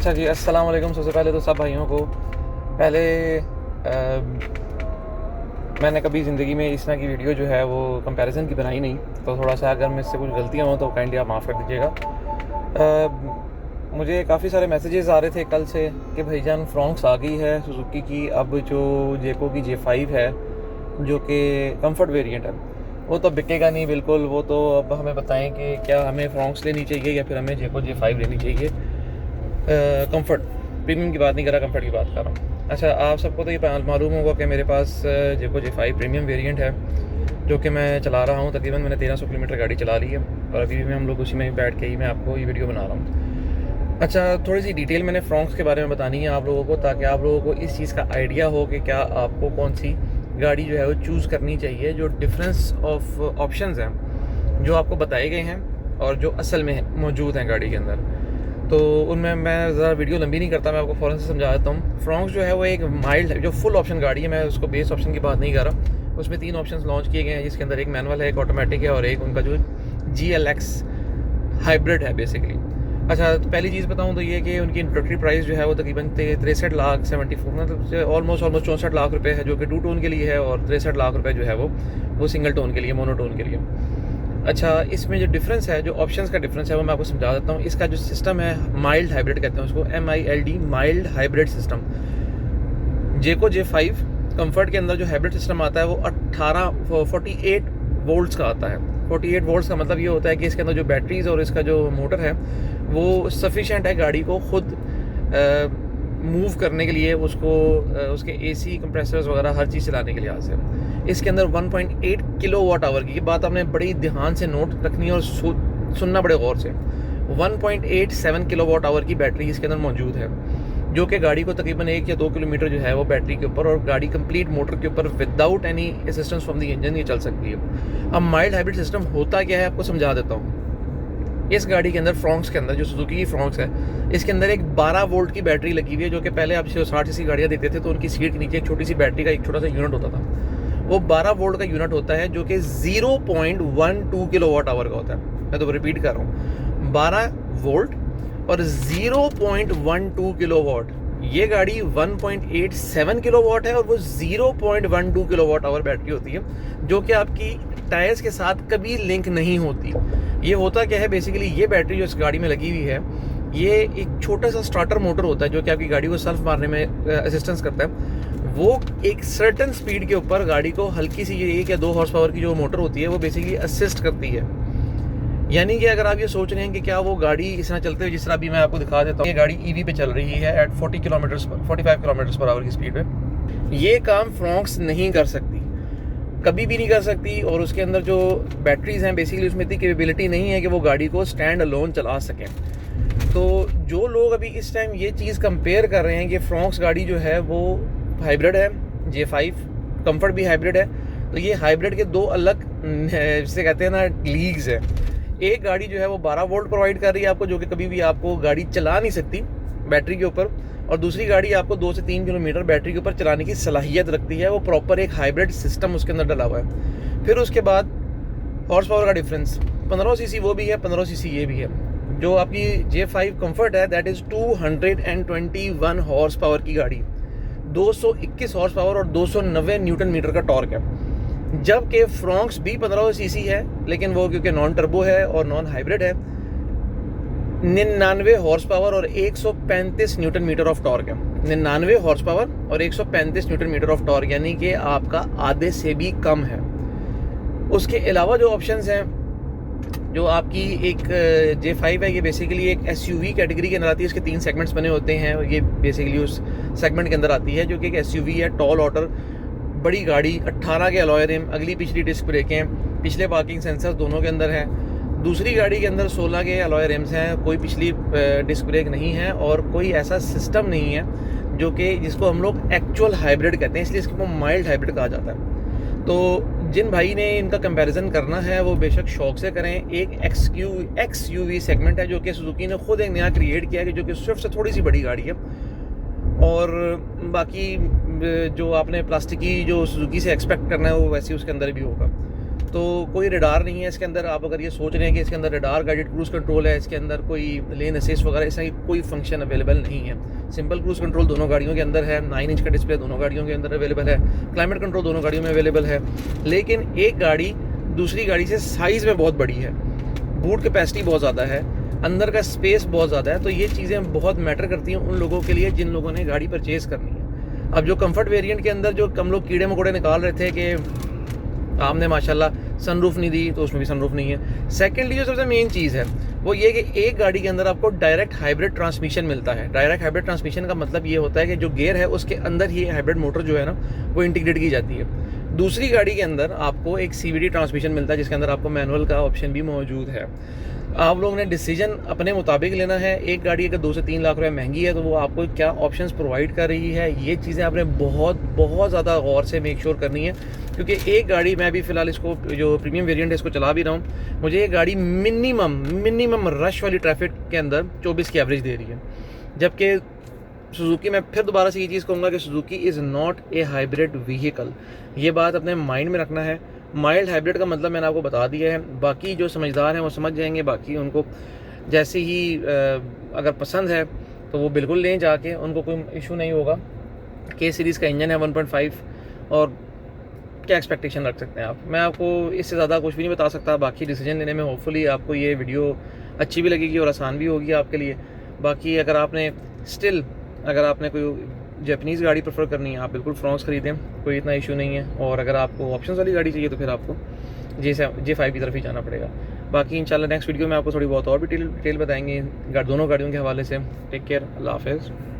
अच्छा जी, अस्सलाम वालेकुम। सबसे पहले तो सब भाइयों को पहले मैंने कभी ज़िंदगी में इस तरह की वीडियो जो है वो कंपैरिज़न की बनाई नहीं, तो थोड़ा सा अगर मुझसे कुछ गलतियाँ हों तो काइंडली आप माफ़ कर दीजिएगा। मुझे काफ़ी सारे मैसेजेस आ रहे थे कल से कि भाईजान फ्रॉन्क्स आ गई है सुजुकी की, अब जो जेको की J5 है जो कि कंफर्ट वेरिएंट है वो तो बिकेगा नहीं बिल्कुल। वो तो अब हमें बताएं कि क्या हमें फ्रॉन्क्स लेनी चाहिए या फिर हमें जेको J5 लेनी चाहिए। कंफर्ट प्रीमियम की बात नहीं कर रहा, कंफर्ट की बात कर रहा हूँ। अच्छा, आप सबको तो ये मालूम होगा कि मेरे पास जेको J5 प्रीमियम वेरिएंट है जो कि मैं चला रहा हूँ। तकरीबन मैंने 1300 किलोमीटर गाड़ी चला ली है और अभी भी हम लोग उसी में बैठ के ही मैं आपको ये वीडियो बना रहा हूँ। अच्छा, थोड़ी सी डिटेल मैंने फ्रॉन्क्स के बारे में बतानी है आप लोगों को, ताकि आप लोगों को इस चीज़ का आइडिया हो कि क्या आपको कौन सी गाड़ी जो है वो चूज़ करनी चाहिए। जो डिफरेंस ऑफ ऑप्शंस हैं जो आपको बताए गए हैं और जो असल में मौजूद हैं गाड़ी के अंदर, तो उनमें मैं ज़रा वीडियो लंबी नहीं करता, मैं आपको फ़ौरन से समझा देता हूँ। फ्रॉन्क्स जो है वो एक माइल्ड जो फुल ऑप्शन गाड़ी है, मैं उसको बेस ऑप्शन की बात नहीं कर रहा। उसमें 3 ऑप्शंस लॉन्च किए गए हैं, जिसके अंदर एक मैनुअल है, एक ऑटोमेटिक है और एक उनका जो GLX हाइब्रिड है बेसिकली। अच्छा, तो पहली चीज़ बताऊँ तो ये कि उनकी इंट्रोडक्टरी प्राइस जो है वो तकरीबन 63 लाख 74 मतलब ऑलमोस्ट 64 लाख रुपये है, जो कि 2 टोन के लिए है, और 63 लाख रुपये जो है वो सिंगल टोन के लिए, मोनोटोन के लिए। अच्छा, इसमें जो डिफरेंस है, जो ऑप्शंस का डिफरेंस है वो मैं आपको समझा देता हूँ। इसका जो सिस्टम है माइल्ड हाइब्रिड कहते हैं उसको, MILD, माइल्ड हाइब्रिड सिस्टम। जेको J5 कंफर्ट के अंदर जो हाइब्रिड सिस्टम आता है वो 48 वोल्ट्स का आता है। 48 वोल्ट्स का मतलब ये होता है कि इसके अंदर जो बैटरीज और इसका जो मोटर है वो सफिशेंट है गाड़ी को खुद मूव करने के लिए, उसको उसके AC कंप्रेसर्स वगैरह हर चीज़ चलाने के लिए आज से। इसके अंदर 1.8 किलोवाट आवर की, ये बात आपने बड़ी ध्यान से नोट रखनी है और सुनना बड़े गौर से। 1.87 किलोवाट आवर की बैटरी इसके अंदर मौजूद है, जो कि गाड़ी को तकरीबन 1 या 2 किलोमीटर जो है वो बैटरी के ऊपर, और गाड़ी कंप्लीट मोटर के ऊपर without any assistance from the engine ये चल सकती है। अब माइल्ड हाइब्रिड सिस्टम होता क्या है आपको समझा देता हूँ। इस गाड़ी के अंदर, फ्रॉन्क्स के अंदर, जो सुजुकी की फ्रॉन्क्स है, इसके अंदर एक 12 वोल्ट की बैटरी लगी हुई है, जो कि पहले आप 60 सीसी गाड़ियाँ देखते थे तो उनकी सीट के नीचे एक छोटी सी बैटरी का एक छोटा सा यूनिट होता था। वो 12 वोल्ट का यूनिट होता है जो कि 0.12 किलोवाट आवर का होता है। मैं तो रिपीट कर रहा हूँ, 12 वोल्ट और 0.12 किलोवाट। ये गाड़ी 1.87 किलोवाट है और वो 0.12 किलोवाट आवर बैटरी होती है, जो कि आपकी टायर्स के साथ कभी लिंक नहीं होती। ये होता क्या है बेसिकली, ये बैटरी जो इस गाड़ी में लगी हुई है, ये एक छोटा सा स्टार्टर मोटर होता है जो कि आपकी गाड़ी को सेल्फ मारने में असिस्टेंस करता है। वो एक सर्टेन स्पीड के ऊपर गाड़ी को हल्की सी 1 या 2 हॉर्स पावर की जो मोटर होती है वो बेसिकली असिस्ट करती है। यानी कि अगर आप ये सोच रहे हैं कि क्या वो गाड़ी इस तरह चलते हुए, जिस तरह अभी मैं आपको दिखा देता हूँ, ये गाड़ी EV पे चल रही है एट 45 किलोमीटर पर आवर की स्पीड पे, ये काम फ्रॉन्क्स नहीं कर सकती, कभी भी नहीं कर सकती। और उसके अंदर जो बैटरीज हैं बेसिकली उसमें इतनी कैपेबिलिटी नहीं है कि वो गाड़ी को स्टैंड अलोन चला सकें। तो जो लोग अभी इस टाइम ये चीज़ कंपेयर कर रहे हैं कि फ्रॉन्क्स गाड़ी जो है वो हाइब्रिड है, J5 कंफर्ट भी हाइब्रिड है, तो ये हाइब्रिड के 2 अलग जिसे कहते हैं ना लीग्स है। एक गाड़ी जो है वो 12 वोल्ट प्रोवाइड कर रही है आपको, जो कि कभी भी आपको गाड़ी चला नहीं सकती बैटरी के ऊपर, और दूसरी गाड़ी आपको 2 से 3 किलोमीटर बैटरी के ऊपर चलाने की सलाहियत रखती है। वो प्रॉपर एक हाइब्रिड सिस्टम उसके अंदर डला हुआ है। फिर उसके बाद हॉर्स पावर का डिफरेंस, 15 सीसी वो भी है, 15 सीसी ये भी है। जो आपकी J5 कंफर्ट है दैट इज़ 221 हॉर्स पावर की गाड़ी, 221 हॉर्स पावर और 290 न्यूटन मीटर का टॉर्क है। जबकि फ्रॉन्क्स भी 15 सीसी है, लेकिन वो क्योंकि नॉन टर्बो है और नॉन हाइब्रिड है, 99 हॉर्स पावर और 135 न्यूटन मीटर ऑफ टॉर्क है। 99 हॉर्स पावर और 135 न्यूटन मीटर ऑफ टॉर्क, यानी कि आपका आधे से भी कम है। उसके अलावा जो ऑप्शंस हैं, जो आपकी एक J5 है, ये बेसिकली एक SUV कैटेगरी के अंदर आती है। इसके 3 सेगमेंट्स बने होते हैं और ये बेसिकली उस सेगमेंट के अंदर आती है, जो कि एक SUV है, टॉल ऑर्डर बड़ी गाड़ी। 18 के अलॉय रिम, अगली पिछली डिस्क ब्रेकें, पिछले पार्किंग सेंसर दोनों के अंदर हैं। दूसरी गाड़ी के अंदर 16 के अलॉय रिम्स हैं, कोई पिछली डिस्क ब्रेक नहीं है और कोई ऐसा सिस्टम नहीं है जो कि जिसको हम लोग एक्चुअल हाइब्रिड कहते हैं, इसलिए इसको माइल्ड हाइब्रिड कहा जाता है। तो जिन भाई ने इनका कंपैरिजन करना है वो बेशक शौक से करें। एक XUV सेगमेंट है जो कि सुजुकी ने खुद एक नया क्रिएट किया है, जो कि स्विफ्ट से थोड़ी सी बड़ी गाड़ी है, और बाकी जो आपने प्लास्टिक की जो सुजुकी से एक्सपेक्ट करना है वो वैसे उसके अंदर भी होगा। तो कोई रडार नहीं है इसके अंदर। आप अगर ये सोच रहे हैं कि इसके अंदर रडार गाइडेड क्रूज़ कंट्रोल है, इसके अंदर कोई लेन असिस्ट वगैरह ऐसा कोई फंक्शन अवेलेबल नहीं है। सिंपल क्रूज़ कंट्रोल दोनों गाड़ियों के अंदर है, 9 इंच का डिस्प्ले दोनों गाड़ियों के अंदर अवेलेबल है, क्लाइमेट कंट्रोल दोनों गाड़ियों में अवेलेबल है। लेकिन एक गाड़ी दूसरी गाड़ी से साइज़ में बहुत बड़ी है, बूट कैपेसिटी बहुत ज़्यादा है, अंदर का स्पेस बहुत ज़्यादा है। तो ये चीज़ें बहुत मैटर करती हैं उन लोगों के लिए जिन लोगों ने गाड़ी परचेज़ करनी है। अब जो कंफर्ट वेरिएंट के अंदर जो हम लोग कीड़े मकोड़े निकाल रहे थे कि आपने माशाल्लाह सनरूफ नहीं दी, तो उसमें भी सनरूफ नहीं है। सेकेंडली जो सबसे मेन चीज़ है वो ये कि एक गाड़ी के अंदर आपको डायरेक्ट हाइब्रिड ट्रांसमिशन मिलता है। डायरेक्ट हाइब्रिड ट्रांसमिशन का मतलब ये होता है कि जो गियर है उसके अंदर ही हाइब्रिड मोटर जो है ना वो इंटीग्रेट की जाती है। दूसरी गाड़ी के अंदर आपको एक CVT ट्रांसमिशन मिलता है जिसके अंदर आपको मैनुअल का ऑप्शन भी मौजूद है। आप लोगों ने डिसीजन अपने मुताबिक लेना है। एक गाड़ी अगर 2 से 3 लाख रुपए महंगी है तो वो आपको क्या ऑप्शंस प्रोवाइड कर रही है, ये चीज़ें आपने बहुत बहुत ज़्यादा गौर से मेक श्योर करनी है। क्योंकि एक गाड़ी, मैं भी फ़िलहाल इसको जो प्रीमियम वेरिएंट है इसको चला भी रहा हूँ, मुझे ये गाड़ी मिनिमम रश वाली ट्रैफिक के अंदर 24 की एवरेज दे रही है। जबकि सुजुकी, मैं फिर दोबारा से ये चीज़ कहूँगा कि Suzuki is not a hybrid vehicle. ये बात अपने माइंड में रखना है। माइल्ड हाइब्रिड का मतलब मैंने आपको बता दिया है। बाकी जो समझदार हैं वो समझ जाएंगे, बाकी उनको जैसे ही अगर पसंद है तो वो बिल्कुल लें जाके, उनको कोई इशू नहीं होगा। K सीरीज़ का इंजन है 1.5, और क्या एक्सपेक्टेशन रख सकते हैं आप। मैं आपको इससे ज़्यादा कुछ भी नहीं बता सकता। बाकी डिसीजन लेने में होपफुली आपको ये वीडियो अच्छी भी लगेगी और आसान भी होगी आपके लिए। बाकी अगर आपने कोई जापानीज़ गाड़ी प्रेफर करनी है, आप बिल्कुल फ्रॉन्क्स खरीदें, कोई इतना इशू नहीं है। और अगर आपको ऑप्शंस वाली गाड़ी चाहिए तो फिर आपको J5 की तरफ ही जाना पड़ेगा। बाकी इंशाल्लाह नेक्स्ट वीडियो में आपको थोड़ी बहुत और भी डिटेल बताएंगे दोनों गाड़ियों के हवाले से। टेक केयर, अल्लाह हाफ़िज़।